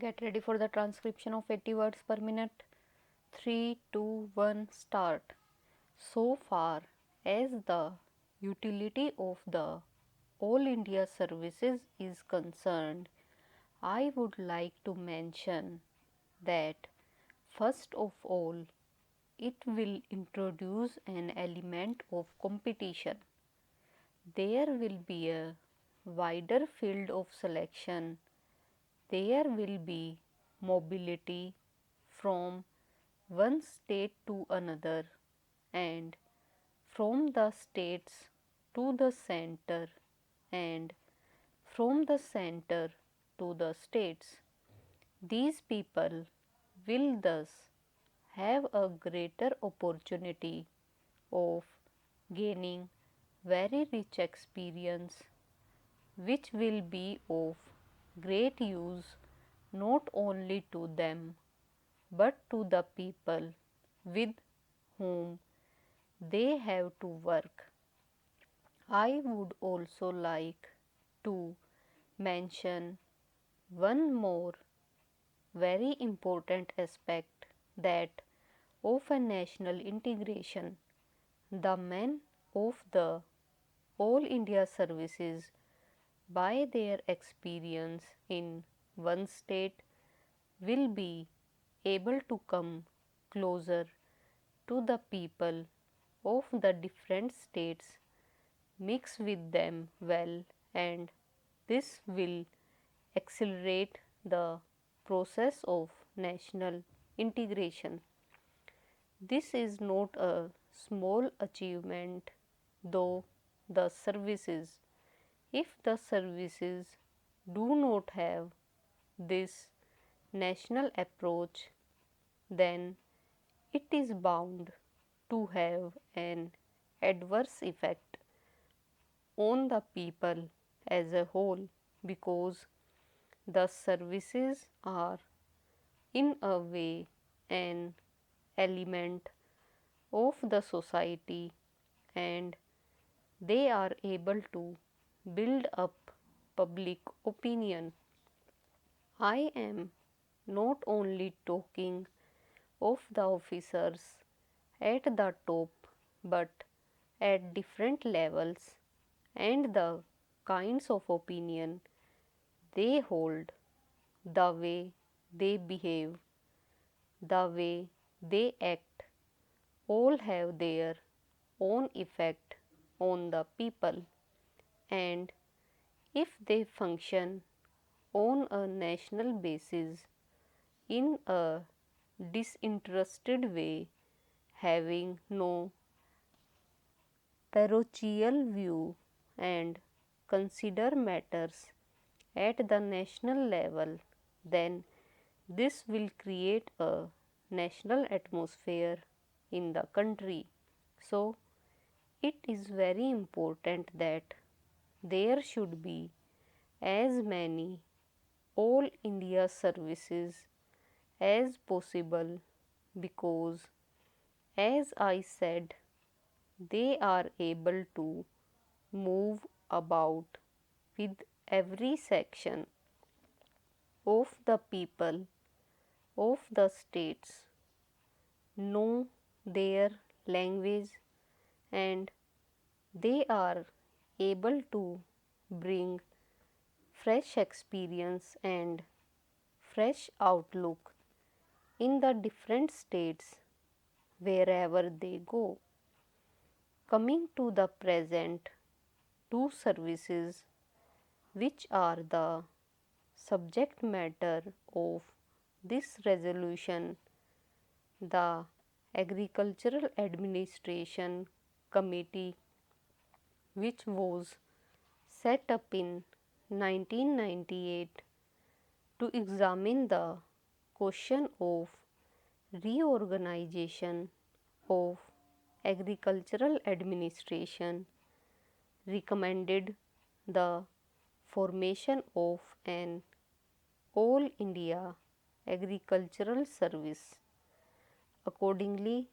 Get ready for the transcription of 80 words per minute. 3, 2, 1, start. So far as the utility of the All India services is concerned, I would like to mention that first of all, it will introduce an element of competition. There will be a wider field of selection. There will be mobility from one state to another and from the states to the center and from the center to the states. These people will thus have a greater opportunity of gaining very rich experience which will be of great use not only to them but to the people with whom they have to work. I would also like to mention one more very important aspect that of a national integration. The men of the All India services by their experience in one state will be able to come closer to the people of the different states, mix with them well, and this will accelerate the process of national integration. This is not a small achievement, though the services, if the services do not have this national approach, then it is bound to have an adverse effect on the people as a whole because the services are in a way an element of the society and they are able to build up public opinion. I am not only talking of the officers at the top but at different levels and the kinds of opinion they hold, the way they behave, the way they act, all have their own effect on the people, and if they function on a national basis in a disinterested way, having no parochial view and consider matters at the national level, then this will create a national atmosphere in the country. So, it is very important that there should be as many All India services as possible because, as I said, they are able to move about with every section of the people of the states, know their language, and they are able to bring fresh experience and fresh outlook in the different states wherever they go. Coming to the present, two services which are the subject matter of this resolution, the Agricultural Administration Committee, which was set up in 1998 to examine the question of reorganization of agricultural administration, recommended the formation of an All India Agricultural Service. Accordingly,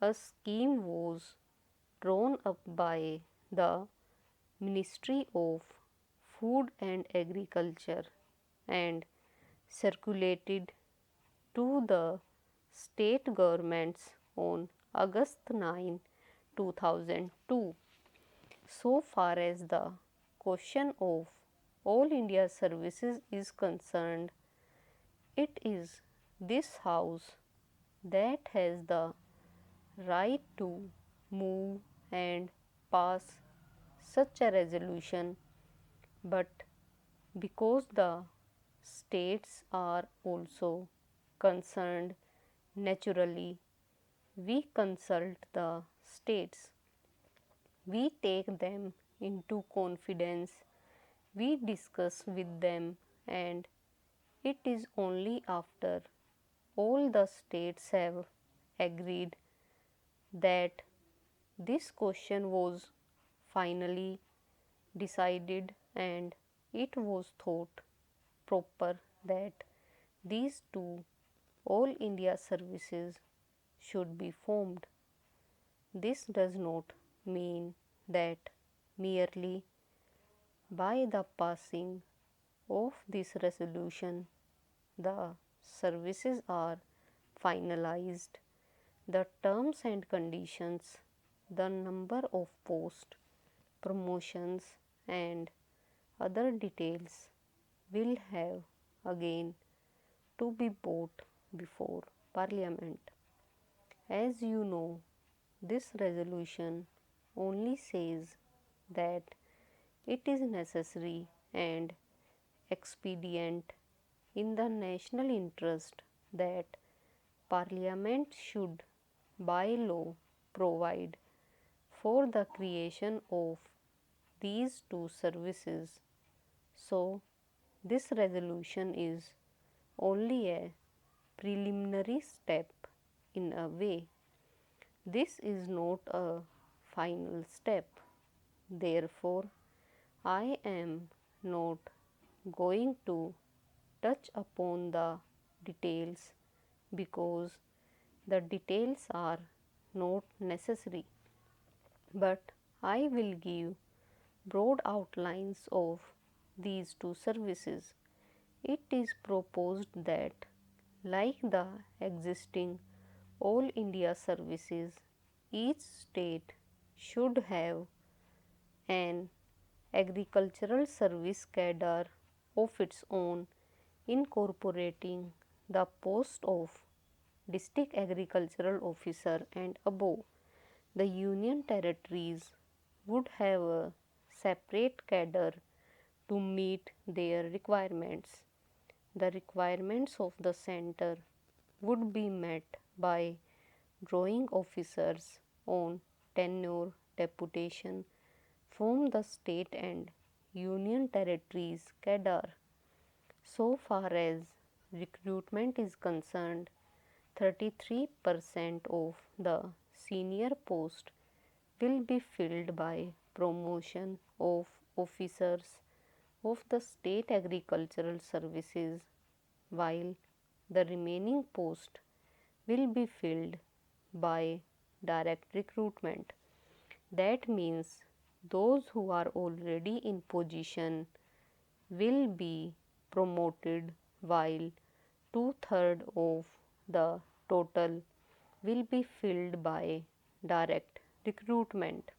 a scheme was drawn up by the Ministry of Food and Agriculture and circulated to the state governments on August 9, 2002. So far as the question of All India services is concerned, it is this House that has the right to move and pass such a resolution, but because the states are also concerned, naturally we consult the states. We take them into confidence, we discuss with them, and it is only after all the states have agreed that this question was finally decided, and it was thought proper that these two All India services should be formed. This does not mean that merely by the passing of this resolution the services are finalized. The terms and conditions, the number of posts, promotions, and other details will have again to be brought before Parliament. As you know, this resolution only says that it is necessary and expedient in the national interest that Parliament should by law provide for the creation of these two services. So, this resolution is only a preliminary step in a way. This is not a final step. Therefore, I am not going to touch upon the details because the details are not necessary. But I will give broad outlines of these two services. It is proposed that, like the existing All India services, each state should have an agricultural service cadre of its own, incorporating the post of district agricultural officer and above. The union territories would have a separate cadre to meet their requirements. The requirements of the center would be met by drawing officers on tenure deputation from the state and union territories cadre. So far as recruitment is concerned, 33% of the senior post will be filled by promotion of officers of the state agricultural services, while the remaining post will be filled by direct recruitment. That means those who are already in position will be promoted, while two-thirds of the total will be filled by direct recruitment.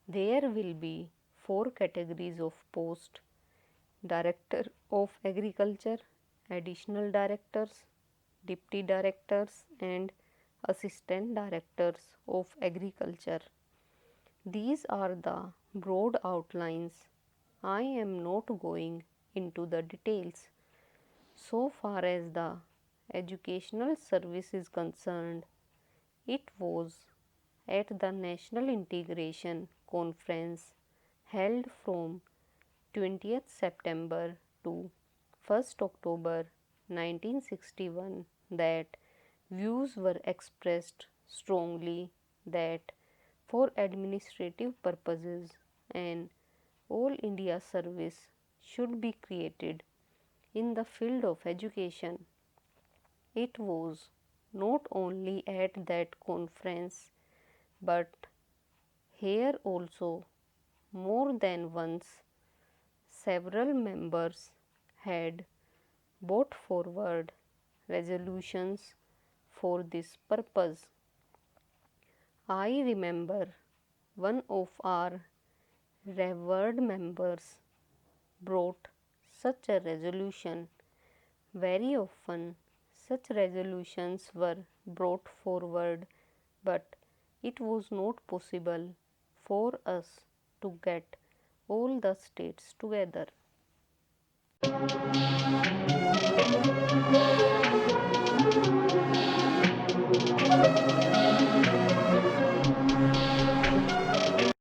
There will be four categories of post: Director of Agriculture, Additional Directors, Deputy Directors, and Assistant Directors of Agriculture. These are the broad outlines. I am not going into the details. So far as the educational service is concerned, it was at the National Integration Conference held from 20th September to 1st October 1961 that views were expressed strongly that for administrative purposes an All India service should be created in the field of education. It was not only at that conference but here also more than once several members had brought forward resolutions for this purpose. I remember one of our revered members brought such a resolution. Very often, such resolutions were brought forward, but it was not possible for us to get all the states together.